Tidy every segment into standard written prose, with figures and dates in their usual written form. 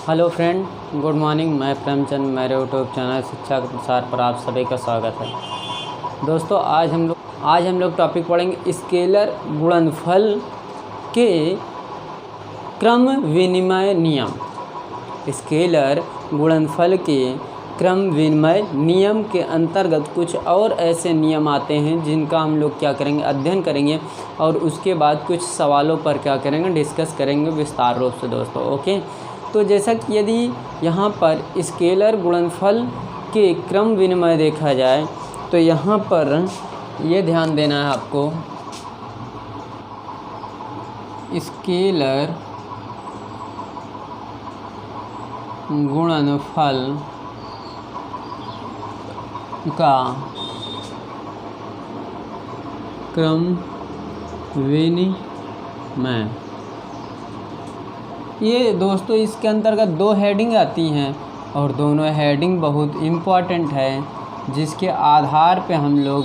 Hello friend, good morning. मैं प्रेमचंद, मेरे YouTube channel शिक्षा के प्रसार पर आप सभी का स्वागत है। दोस्तों, आज हम लोग टॉपिक पढ़ेंगे स्केलर गुणनफल के क्रम विनिमय नियम। स्केलर गुणनफल के क्रम विनिमय नियम के अंतर्गत कुछ और ऐसे नियम आते हैं जिनका हम लोग क्या करेंगे, अध्ययन करेंगे और उसके बाद कुछ सवालों पर क्या करेंगे, डिस्कस करेंगे विस्तार रूप से दोस्तों। ओके, तो जैसा कि यदि यहाँ पर स्केलर गुणनफल के क्रम विनिमय देखा जाए तो यहाँ पर ये ध्यान देना है आपको, स्केलर गुणनफल का क्रम विनिमय, ये दोस्तों इसके अंतर्गत दो हेडिंग आती हैं और दोनों हेडिंग बहुत इम्पॉर्टेंट है, जिसके आधार पे हम लोग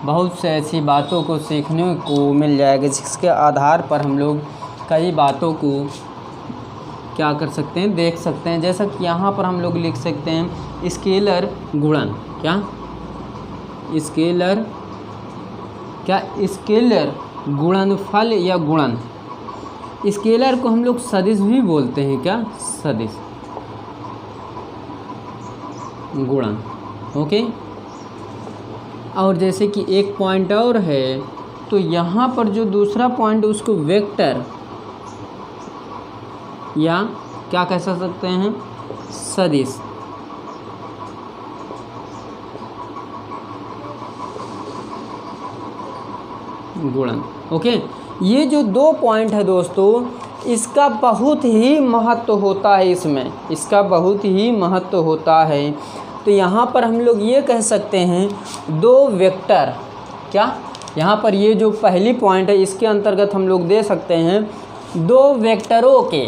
बहुत से ऐसी बातों को सीखने को मिल जाएगा, जिसके आधार पर हम लोग कई बातों को क्या कर सकते हैं, देख सकते हैं। जैसा कि यहाँ पर हम लोग लिख सकते हैं स्केलर गुणन, स्केलर गुणनफल या गुणन। स्केलर को हम लोग सदिश भी बोलते हैं, सदिश गुणन। ओके, और जैसे कि एक पॉइंट और है, तो यहाँ पर जो दूसरा पॉइंट उसको वेक्टर या क्या कह सकते हैं, सदिश गुणन। ओके, ये जो दो पॉइंट है दोस्तों, इसका बहुत ही महत्व होता है, इसका बहुत ही महत्व होता है। तो यहाँ पर हम लोग ये कह सकते हैं दो वेक्टर, यहाँ पर ये जो पहली पॉइंट है इसके अंतर्गत हम लोग दे सकते हैं दो वेक्टरों के,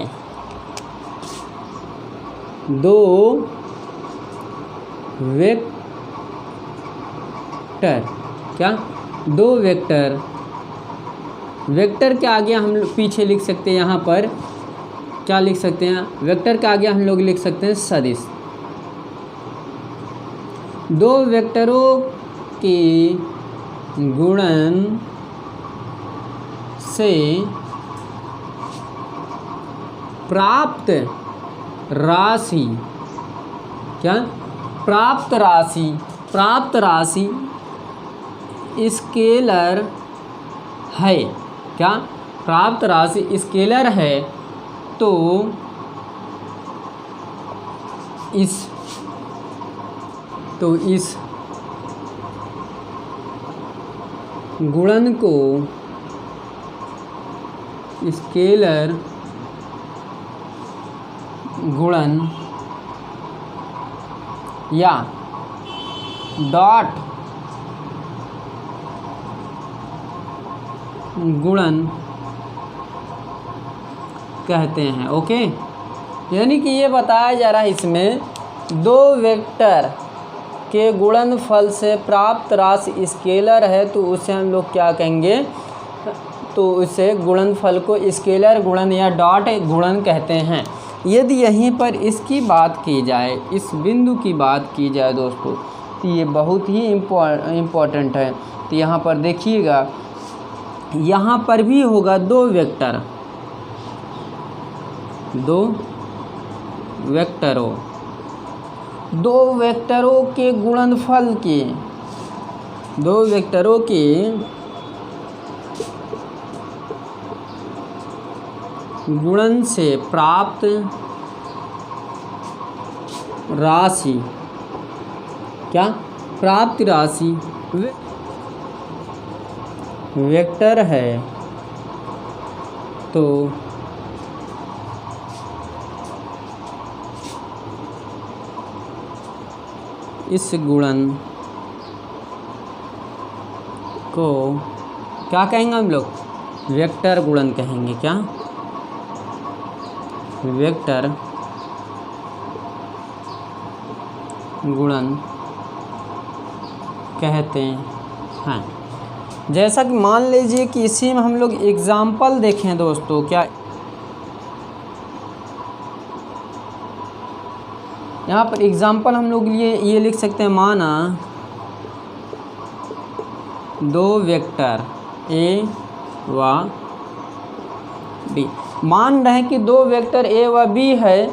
दो वेक्टर के आगे हम लोग पीछे लिख सकते हैं, यहाँ पर क्या लिख सकते हैं, वेक्टर के आगे हम लोग लिख सकते हैं सदिश। दो वेक्टरों के गुणन से प्राप्त राशि, प्राप्त राशि स्केलर है, प्राप्त राशि स्केलर है। तो इस गुणन को स्केलर गुणन या डॉट गुणन कहते हैं। ओके, यानी कि ये बताया जा रहा है इसमें दो वेक्टर के गुणनफल से प्राप्त राशि स्केलर है, तो उसे हम लोग क्या कहेंगे, तो उसे गुणनफल को स्केलर गुणन या डॉट गुणन कहते हैं। यदि यहीं पर इसकी बात की जाए, इस बिंदु की बात की जाए दोस्तों, तो ये बहुत ही इम्पोर्टेंट है। तो यहाँ पर देखिएगा, यहाँ पर भी होगा दो वेक्टरों के गुणनफल के, दो वेक्टरों के गुणन से प्राप्त राशि, प्राप्त राशि वेक्टर है। तो इस गुणन को क्या कहेंगे हम लोग, वेक्टर गुणन कहेंगे। वेक्टर गुणन कहते हैं। जैसा कि मान लीजिए कि इसी में हम लोग एग्जाम्पल देखें दोस्तों, क्या यहाँ पर एग्जाम्पल हम लोग लिए ये लिख सकते हैं, माना दो वेक्टर ए व बी, मान रहे हैं कि दो वेक्टर ए व बी है,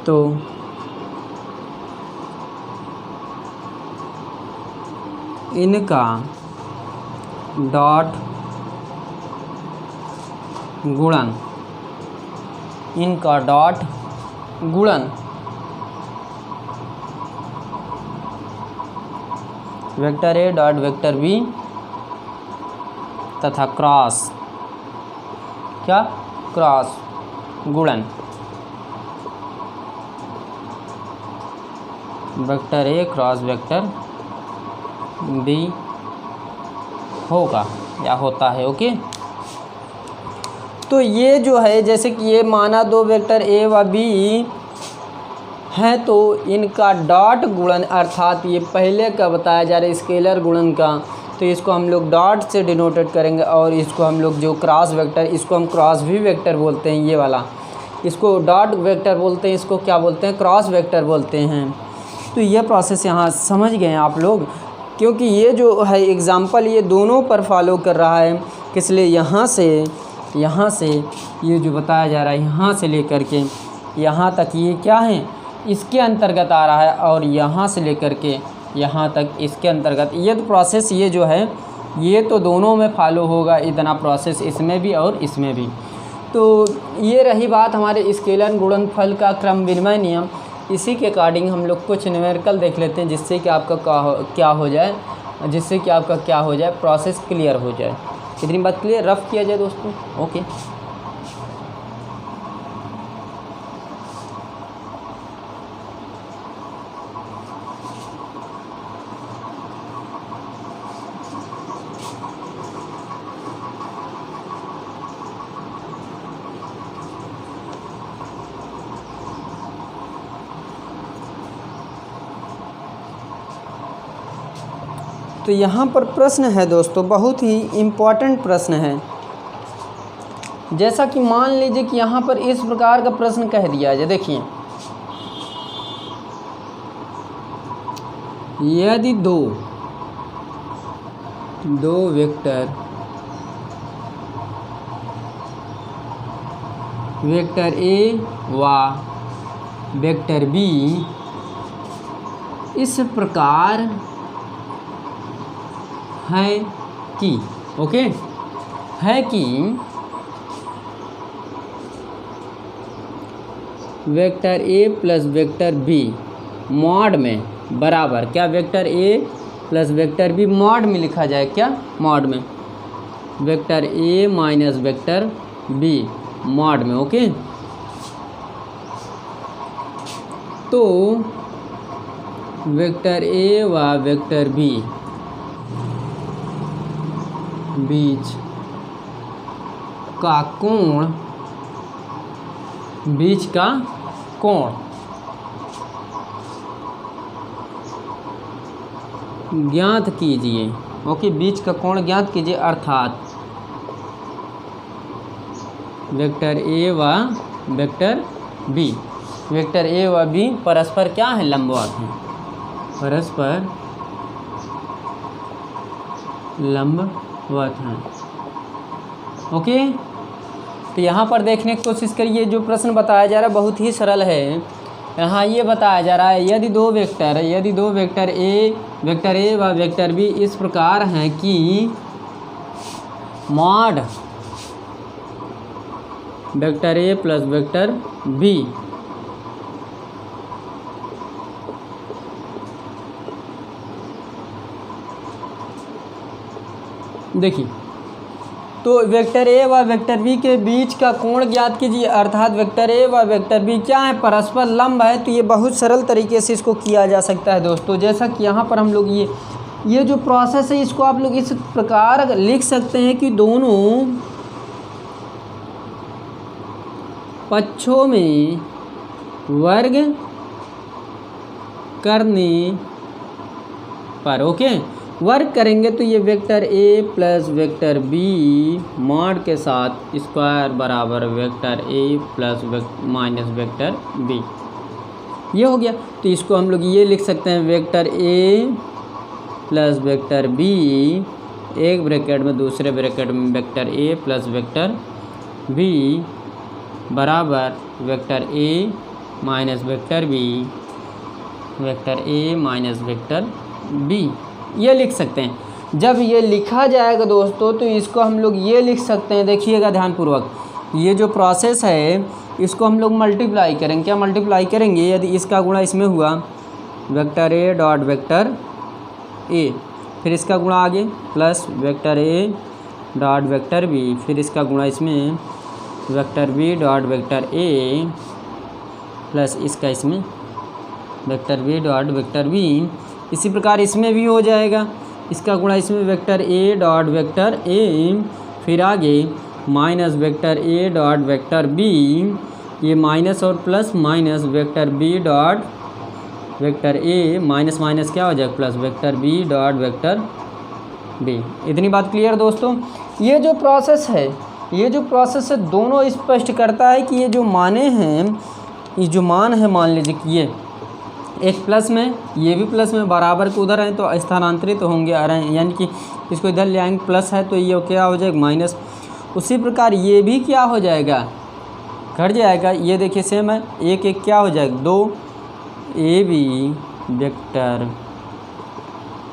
तो इनका डॉट गुणन, इनका डॉट गुणन vector A dot vector B तथा क्रॉस, क्या, क्रॉस गुणन vector A cross vector B होगा या होता है। ओके, तो ये जो है, जैसे कि ये माना दो वेक्टर ए व बी हैं, तो इनका डॉट गुणन, अर्थात ये पहले का बताया जा रहा है स्केलर गुणन का, तो इसको हम लोग डॉट से डिनोटेड करेंगे, और इसको हम लोग जो क्रॉस वेक्टर, इसको हम क्रॉस भी वेक्टर बोलते हैं, ये वाला इसको डॉट वेक्टर बोलते हैं, इसको क्या बोलते हैं, क्रॉस वेक्टर बोलते हैं। तो ये प्रोसेस यहाँ समझ गए हैं आप लोग, क्योंकि ये जो है एग्ज़ाम्पल ये दोनों पर फॉलो कर रहा है, इसलिए यहाँ से ये जो बताया जा रहा है यहाँ से लेकर के यहाँ तक ये क्या है, इसके अंतर्गत आ रहा है, और यहाँ से लेकर के यहाँ तक इसके अंतर्गत। ये तो प्रोसेस ये जो है ये तो दोनों में फॉलो होगा, इतना प्रोसेस इसमें भी और इसमें भी। तो ये रही बात हमारे स्केलर गुणनफल का क्रम विनिमय नियम। इसी के अकॉर्डिंग हम लोग कुछ न्यूमेरिकल देख लेते हैं, जिससे कि आपका क्या हो जाए, प्रोसेस क्लियर हो जाए। इतनी बात क्लियर रफ किया जाए दोस्तों। ओके, तो यहाँ पर प्रश्न है दोस्तों, बहुत ही इम्पोर्टेंट प्रश्न है। जैसा कि मान लीजिए कि यहाँ पर इस प्रकार का प्रश्न कह दिया जाए, देखिए, यदि दो वेक्टर ए व वेक्टर बी इस प्रकार है कि, ओके, है कि vector A plus vector B mod में बराबर, क्या, vector A plus vector B mod में लिखा जाए, क्या, मॉड में, vector A minus vector B mod में। ओके, तो वेक्टर ए व वेक्टर बी बीच का कोण ज्ञात कीजिए। ओके, बीच का कोण ज्ञात कीजिए, अर्थात वेक्टर ए व वेक्टर बी, वेक्टर ए व बी परस्पर क्या है, लंबवत हैं, परस्पर लंबवत हैं। ओके, तो यहाँ पर देखने की कोशिश करिए, जो प्रश्न बताया जा रहा है बहुत ही सरल है। यहाँ ये बताया जा रहा है, यदि दो वेक्टर ए व वेक्टर बी इस प्रकार हैं कि mod vector A plus vector B देखिए, तो वेक्टर ए व वेक्टर बी के बीच का कोण ज्ञात कीजिए, अर्थात वेक्टर ए व वेक्टर बी क्या है, परस्पर लंब है। तो ये बहुत सरल तरीके से इसको किया जा सकता है दोस्तों। जैसा कि यहाँ पर हम लोग ये जो प्रोसेस है, इसको आप लोग इस प्रकार लिख सकते हैं कि दोनों पक्षों में वर्ग करने पर, ओके, वर्क करेंगे तो ये vector A plus vector B mod के साथ स्क्वायर बराबर vector A plus minus vector B, ये हो गया। तो इसको हम लोग ये लिख सकते हैं vector A plus vector B, एक ब्रैकेट में दूसरे ब्रैकेट में vector A plus vector B बराबर vector A minus vector B, vector A minus vector B, ये लिख सकते हैं। जब ये लिखा जाएगा दोस्तों तो इसको हम लोग ये लिख सकते हैं, देखिएगा ध्यानपूर्वक, ये जो प्रोसेस है इसको हम लोग मल्टीप्लाई करेंगे। क्या मल्टीप्लाई करेंगे? यदि इसका गुणा इसमें हुआ vector A dot vector A, फिर इसका गुणा आगे plus vector A dot vector B, फिर इसका गुणा इसमें vector B dot vector A plus इसका इसमें vector B dot vector B. इसी प्रकार इसमें भी हो जाएगा, इसका गुणा इसमें vector A dot vector A, फिर आगे minus vector A dot vector B, ये माइनस और plus minus vector B dot vector A, minus minus क्या हो जाएगा plus vector B dot vector B. इतनी बात क्लियर दोस्तों? ये जो प्रोसेस है, ये जो प्रोसेस है दोनों स्पष्ट करता है कि ये जो माने हैं, ये जो मान है मान लीजिए कि ये एक प्लस में, ये भी प्लस में, बराबर के उधर हैं तो स्थानांतरित तो होंगे आ रहे हैं, यानी कि इसको इधर ले आएंगे प्लस है तो ये क्या हो जाएगा माइनस। उसी प्रकार ये भी क्या हो जाएगा, घट जाएगा। ये देखिए सेम है, एक एक क्या हो जाएगा 2 ए बी वेक्टर,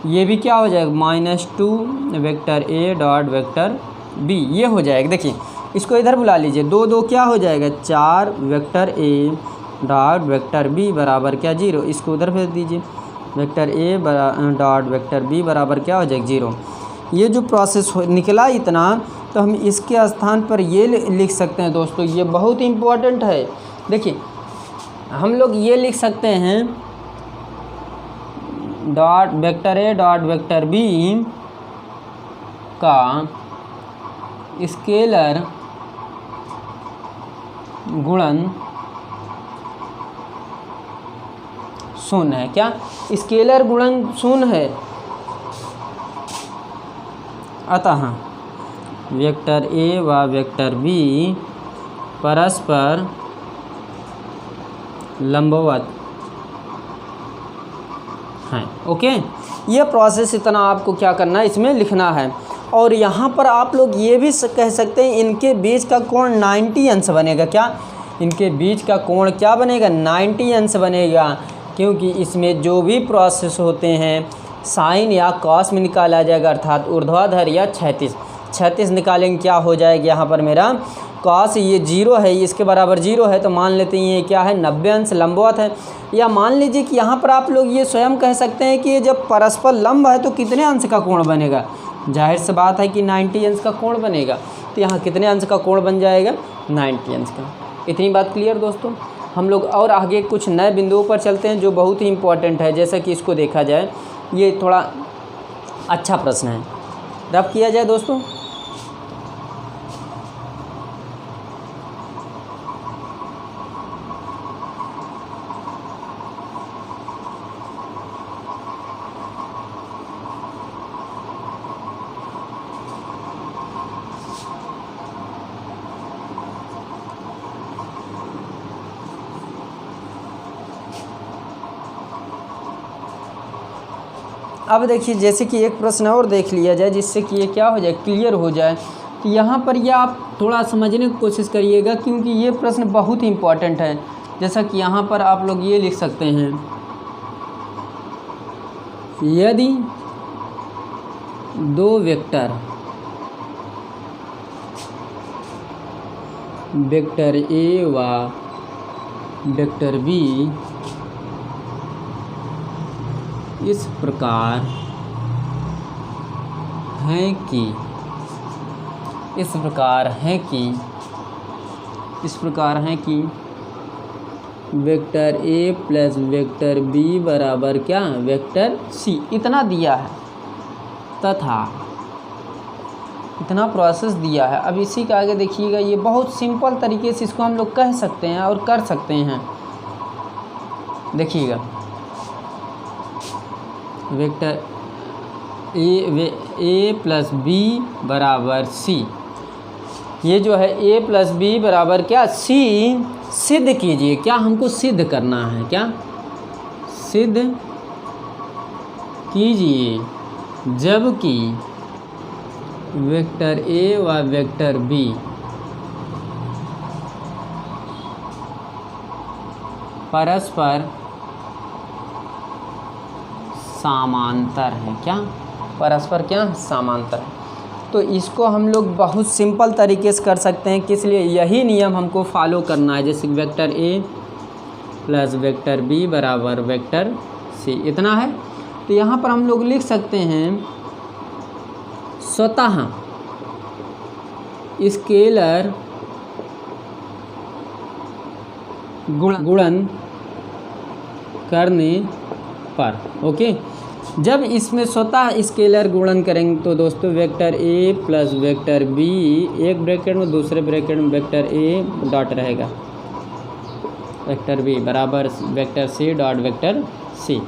ये भी क्या हो जाएगा -2 vector A dot vector B, ये हो जाएगा। देखिए इसको इधर बुला लीजिए, 2 2 क्या हो जाएगा 4 vector A dot vector B बराबर क्या 0, इसको उधर भेज दीजिए, vector A dot vector B बराबर क्या हो जाएगा 0। ये जो प्रोसेस निकला इतना, तो हम इसके स्थान पर ये लिख सकते हैं दोस्तों, ये बहुत इम्पोर्टेंट है। देखिए हम लोग ये लिख सकते हैं dot vector A dot vector B का स्केलर गुणन शून्य है। क्या स्केलर गुणन शून्य है? अतः वेक्टर ए व वेक्टर बी परस्पर लंबवत हैं। ओके, ये प्रोसेस इतना आपको क्या करना है, इसमें लिखना है। और यहाँ पर आप लोग ये भी कह सकते हैं इनके बीच का कोण 90 अंश बनेगा। क्या इनके बीच का कोण क्या बनेगा? 90 अंश बनेगा, क्योंकि इसमें जो भी प्रोसेस होते हैं साइन या कॉस में निकाला जाएगा, अर्थात ऊर्ध्वाधर या क्षैतिज निकालेंगे। क्या हो जाएगा यहाँ पर मेरा कॉस, ये 0 है, इसके बराबर 0 है, तो मान लेते हैं ये क्या है 90 अंश लंबवत है। या मान लीजिए कि यहाँ पर आप लोग ये स्वयं कह सकते हैं कि ये जब परस्पर लंब है तो कितने अंश का कोण बनेगा। जाहिर सी बात है कि 90 अंश का कोण बनेगा, तो यहाँ कितने अंश का कोण बन जाएगा 90 अंश का। इतनी बात क्लियर दोस्तों? हम लोग और आगे कुछ नए बिंदुओं पर चलते हैं जो बहुत ही इम्पोर्टेंट है। जैसा कि इसको देखा जाए, ये थोड़ा अच्छा प्रश्न है, रब किया जाए दोस्तों। अब देखिए जैसे कि एक प्रश्न और देख लिया जाए जिससे कि ये क्या हो जाए, क्लियर हो जाए। तो यहाँ पर ये आप थोड़ा समझने की कोशिश करिएगा, क्योंकि ये प्रश्न बहुत ही इम्पोर्टेंट है। जैसा कि यहाँ पर आप लोग ये लिख सकते हैं, यदि 2 वेक्टर ए व वेक्टर बी इस प्रकार हैं कि vector A plus vector B बराबर क्या, वेक्टर सी, इतना दिया है तथा इतना प्रोसेस दिया है। अब इसी के आगे देखिएगा, ये बहुत सिंपल तरीके से इसको हम लोग कह सकते हैं और कर सकते हैं। देखिएगा वेक्टर ए प्लस बी बराबर सी। ये जो है ए प्लस बी बराबर क्या, सी, सिद्ध कीजिए। क्या हमको सिद्ध करना है, क्या सिद्ध कीजिए जबकि वेक्टर ए व वेक्टर बी परस्पर समांतर है। क्या परस्पर क्या समांतर है। तो इसको हम लोग बहुत सिंपल तरीके से कर सकते हैं, किस लिए, यही नियम हमको फॉलो करना है। जैसे vector A plus vector B बराबर वेक्टर सी, इतना है। तो यहाँ पर हम लोग लिख सकते हैं स्वतः स्केलर गुणन करने पर, ओके। जब इसमें स्वतः स्केलर गुणन करेंगे तो दोस्तों vector A plus vector B, एक ब्रैकेट में दूसरे ब्रैकेट में वेक्टर ए डॉट रहेगा, वेक्टर बी बराबर vector C dot vector C.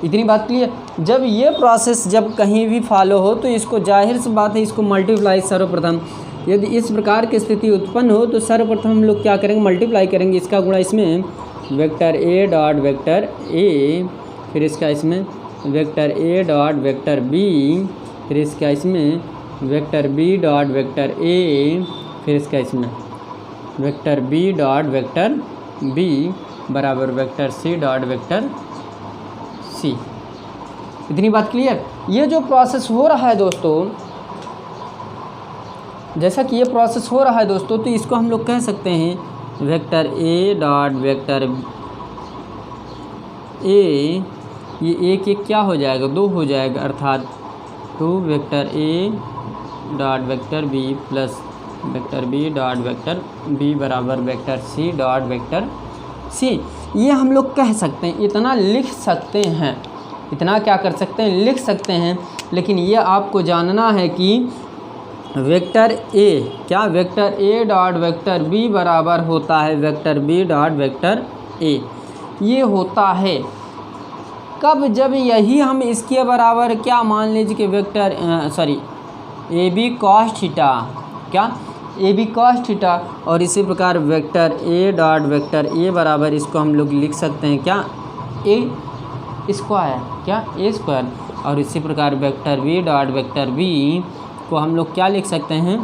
इतनी बात क्लियर। जब ये प्रोसेस जब कहीं भी फॉलो हो तो इसको जाहिर सी बात है, इसको मल्टीप्लाई सर्वप्रथम, यदि इस प्रकार की स्थिति उत्पन्न हो तो सर्वप्रथम हम लोग क्या करेंगे, मल्टीप्लाई करेंगे इसका गुणा इसमें vector A dot vector A, फिर इसका इसमें vector A dot vector B, फिर इसका इसमें vector B dot vector A, फिर इसका इसमें vector B dot vector B बराबर vector C dot vector C. इतनी बात क्लियर। ये जो प्रोसेस हो रहा है दोस्तों, जैसा कि ये प्रोसेस हो रहा है दोस्तों, तो इसको हम लोग कह सकते हैं vector A dot vector A, ये एक एक क्या हो जाएगा, दो हो जाएगा, अर्थात two vector A dot vector B plus vector B dot vector B बराबर vector C dot vector C. ये हम लोग कह सकते हैं, इतना लिख सकते हैं, इतना क्या कर सकते हैं, लिख सकते हैं। लेकिन ये आपको जानना है कि वेक्टर ए क्या, vector A dot vector B बराबर होता है vector B dot vector A. ये होता है कब, जब यही हम इसके बराबर क्या मान लीजिए कि vector A B cos theta, क्या ए बी कॉस थीटा, और इसी प्रकार vector A dot vector A बराबर इसको हम लोग लिख सकते हैं क्या, ए स्क्वायर, क्या ए स्क्वायर, और इसी प्रकार vector B dot vector B को हम लोग क्या लिख सकते हैं,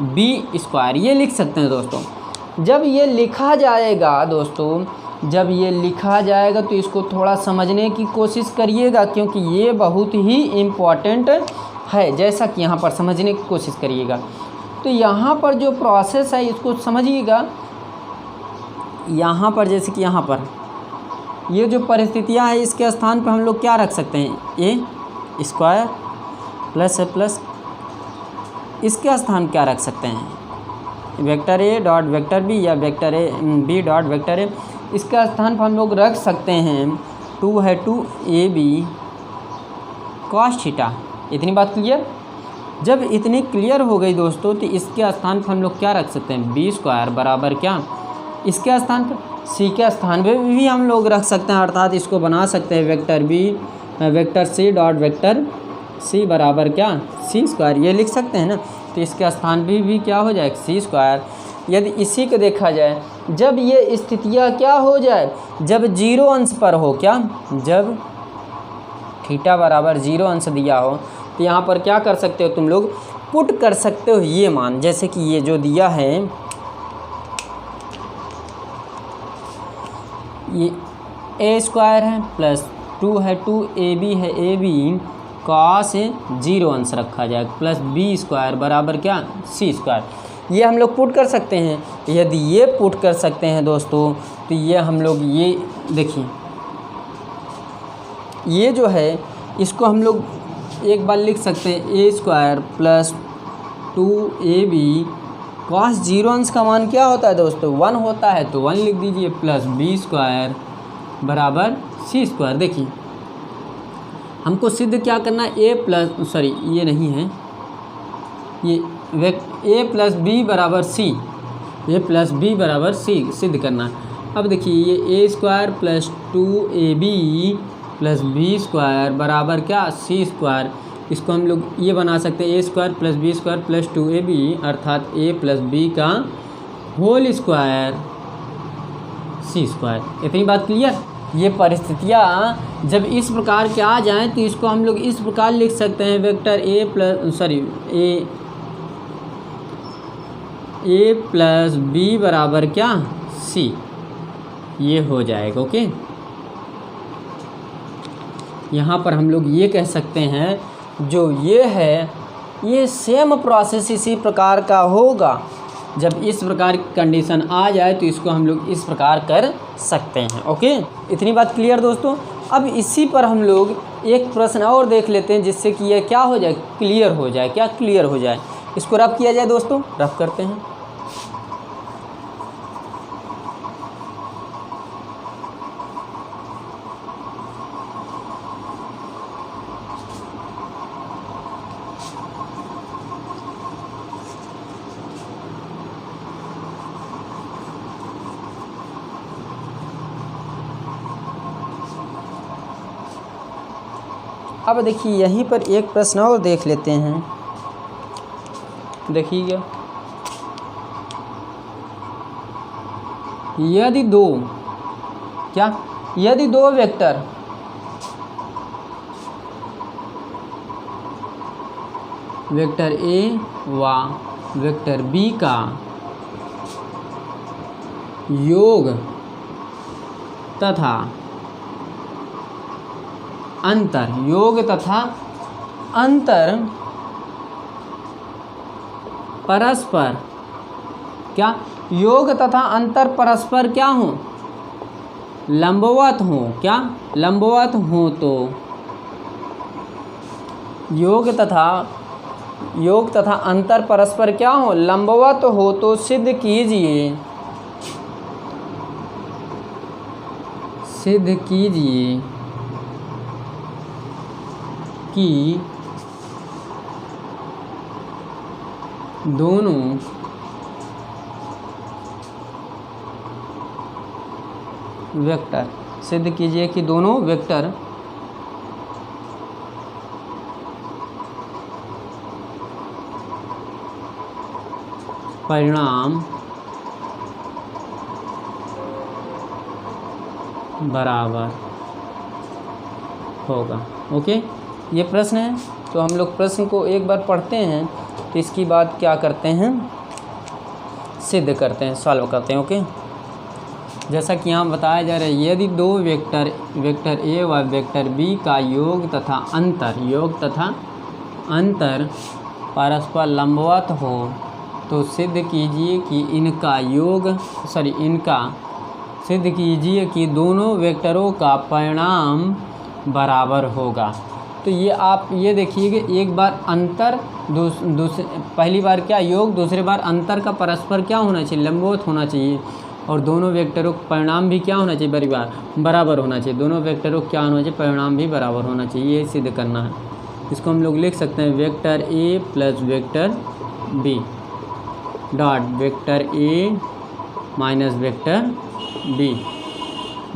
बी स्क्वायर, ये लिख सकते हैं दोस्तों। जब ये लिखा जाएगा दोस्तों, जब ये लिखा जाएगा तो इसको थोड़ा समझने की कोशिश करिएगा, क्योंकि ये बहुत ही इम्पॉर्टेंट है। जैसा कि यहाँ पर समझने की कोशिश करिएगा, तो यहाँ पर जो प्रोसेस है इसको समझिएगा। यहाँ पर जैसे कि यहाँ पर ये जो परिस्थितियाँ हैं, इसके स्थान पर हम लोग क्या रख सकते हैं, ए स्क्वायर प्लस है प्लस, इसके स्थान क्या रख सकते हैं, vector A dot vector B या vector A B dot vector A, इसका स्थान पर हम लोग रख सकते हैं टू है two A B cos theta. इतनी बात क्लियर। जब इतनी क्लियर हो गई दोस्तों, तो इसके स्थान पर हम लोग क्या रख सकते हैं, बी स्क्वायर बराबर क्या, इसके स्थान पर सी के स्थान पर भी हम लोग रख सकते हैं, अर्थात इसको बना सकते हैं vector B vector C dot vector C बराबर क्या, सी स्क्वायर, ये लिख सकते हैं ना। तो इसके स्थान भी क्या हो जाएगा, सी स्क्वायर। यदि इसी को देखा जाए, जब ये स्थितियाँ क्या हो जाए, जब जीरो अंश पर हो, क्या जब थीटा बराबर जीरो अंश दिया हो, तो यहाँ पर क्या कर सकते हो तुम लोग, पुट कर सकते हो ये मान, जैसे कि ये जो दिया है, ये ए स्क्वायर है प्लस टू है टू ए बी है ए बी कॉस जीरो अंश रखा जाएगा प्लस बी स्क्वायर बराबर क्या, सी स्क्वायर। ये हम लोग पुट कर सकते हैं। यदि ये पुट कर सकते हैं दोस्तों, तो ये हम लोग ये देखिए, ये जो है इसको हम लोग एक बार लिख सकते हैं, A square plus two A B cos zero अंश का मान क्या होता है दोस्तों, 1 होता है, तो 1 लिख दीजिए प्लस बी स्क्वायर बराबर सी स्क्वायर। देखिए हमको सिद्ध क्या करना है, ए प्लस ये नहीं है, ये ए प्लस बी बराबर सी, ए प्लस बी बराबर सी सिद्ध करना है। अब देखिए ये A square plus two A B plus B square बराबर क्या, सी स्क्वायर, इसको हम लोग ये बना सकते हैं a² + b² + 2ab अर्थात a + b का होल स्क्वायर c²। इतनी बात क्लियर। ये परिस्थितियाँ जब इस प्रकार के आ जाएं तो इसको हम लोग इस प्रकार लिख सकते हैं वेक्टर a + b बराबर क्या c, ये हो जाएगा। ओके, यहाँ पर हम लोग ये कह सकते हैं जो ये है ये सेम प्रोसेस इसी प्रकार का होगा। जब इस प्रकार की कंडीशन आ जाए तो इसको हम लोग इस प्रकार कर सकते हैं। ओके, इतनी बात क्लियर दोस्तों। अब इसी पर हम लोग एक प्रश्न और देख लेते हैं जिससे कि यह क्या हो जाए, क्लियर हो जाए। क्या क्लियर हो जाए, इसको रफ किया जाए दोस्तों, रफ करते हैं। अब देखिए यहीं पर एक प्रश्न और देख लेते हैं। देखिएगा, यदि दो वेक्टर a व वेक्टर b का योग तथा अंतर परस्पर क्या योग तथा अंतर परस्पर क्या हो, लंबवत हो। क्या लंबवत हो तो योग तथा अंतर परस्पर क्या हो, लंबवत हो तो सिद्ध कीजिए कि दोनों वेक्टर परिणाम बराबर होगा। ओके, ये प्रश्न है तो हम लोग प्रश्न को एक बार पढ़ते हैं तो इसकी बात क्या करते हैं, सिद्ध करते हैं, सॉल्व करते हैं। ओके, जैसा कि यहाँ बताया जा रहा है, यदि दो वेक्टर a व वेक्टर b का योग तथा अंतर परस्पर लंबवत हो तो सिद्ध कीजिए कि दोनों वेक्टरों का परिणाम बराबर होगा। तो ये आप ये देखिए, एक बार अंतर पहली बार क्या योग, दूसरी बार अंतर का परस्पर क्या होना चाहिए, लंबवत होना चाहिए, और दोनों वेक्टरों का परिणाम भी क्या होना चाहिए, बराबर होना चाहिए। दोनों वेक्टरों का क्या होना चाहिए, परिणाम भी बराबर होना चाहिए। ये सिद्ध करना है। इसको हम लोग लिख सकते हैं vector a + vector b dot vector a minus vector b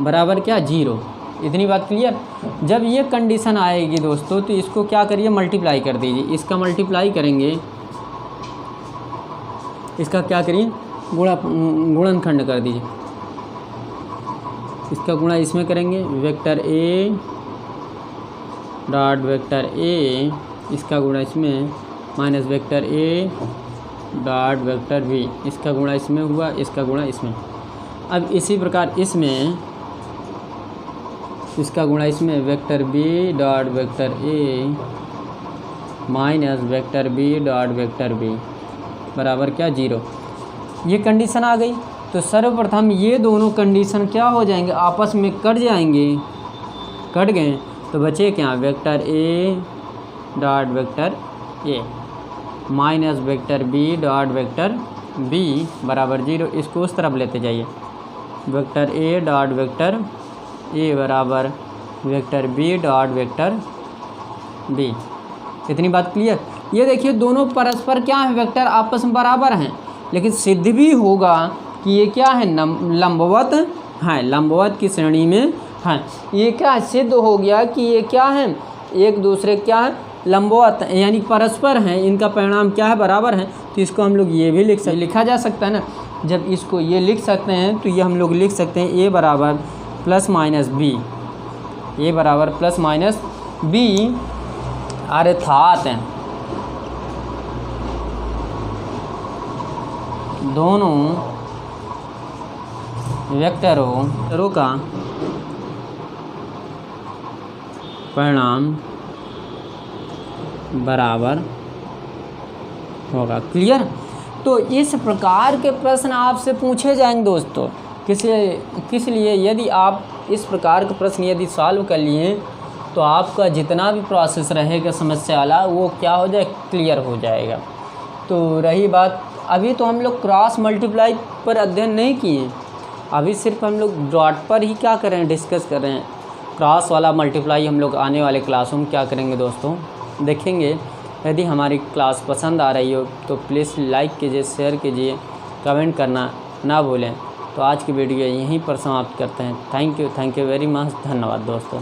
बराबर क्या 0। इतनी बात क्लियर। जब ये कंडीशन आएगी दोस्तों तो इसको क्या करिए, मल्टीप्लाई कर दीजिए। इसका मल्टीप्लाई करेंगे, इसका क्या करिए, गुणनखंड कर दीजिए। इसका गुणा इसमें करेंगे, vector a dot vector a, इसका गुणा इसमें, minus vector a dot vector b, इसका गुणा इसमें हुआ, इसका गुणा इसमें। अब इसी प्रकार इसमें इसका गुणा इसमें, vector b dot vector a minus vector b dot vector b बराबर क्या 0। ये कंडीशन आ गई तो सर्वप्रथम ये दोनों कंडीशन क्या हो जाएंगे, आपस में कट जाएंगे। कट गए तो बचे क्या, vector a dot vector a minus vector b dot vector b बराबर 0। इसको उस तरफ लेते जाइए, vector a dot vector a बराबर vector b dot vector b। इतनी बात क्लियर। ये देखिए दोनों परस्पर क्या है, वेक्टर आपस में बराबर हैं, लेकिन सिद्ध भी होगा कि ये क्या है, लंबवत है, लंबवत की श्रेणी में है। ये क्या सिद्ध हो गया कि ये क्या है, एक दूसरे क्या है, लंबवत यानी परस्पर हैं, इनका परिणाम क्या है, बराबर है, तो इसको हम लोग ये भी लिखा जा सकता है ना। जब इसको ये लिख सकते हैं तो ये हम लोग लिख सकते हैं ए बराबर प्लस माइनस बी, ए बराबर प्लस माइनस बी, अर्थात दोनों वेक्टरों का परिणाम बराबर होगा। क्लियर। तो इस प्रकार के प्रश्न आपसे पूछे जाएंगे दोस्तों। किस लिए यदि आप इस प्रकार के प्रश्न यदि सॉल्व कर लिए तो आपका जितना भी प्रोसेस रहेगा समस्या वाला वो क्या हो जाए, क्लियर हो जाएगा। तो रही बात, अभी तो हम लोग क्रॉस मल्टीप्लाई पर अध्ययन नहीं किए, अभी सिर्फ हम लोग डॉट पर ही क्या कर रहे हैं, डिस्कस कर रहे हैं। क्रॉस वाला मल्टीप्लाई हम लोग आने वाले क्लासों में क्या करेंगे दोस्तों, देखेंगे। यदि हमारी क्लास पसंद आ रही हो तो प्लीज़ लाइक कीजिए, शेयर कीजिए, कमेंट करना ना भूलें। तो आज की वीडियो यहीं पर समाप्त करते हैं। थैंक यू वेरी मच, धन्यवाद दोस्तों।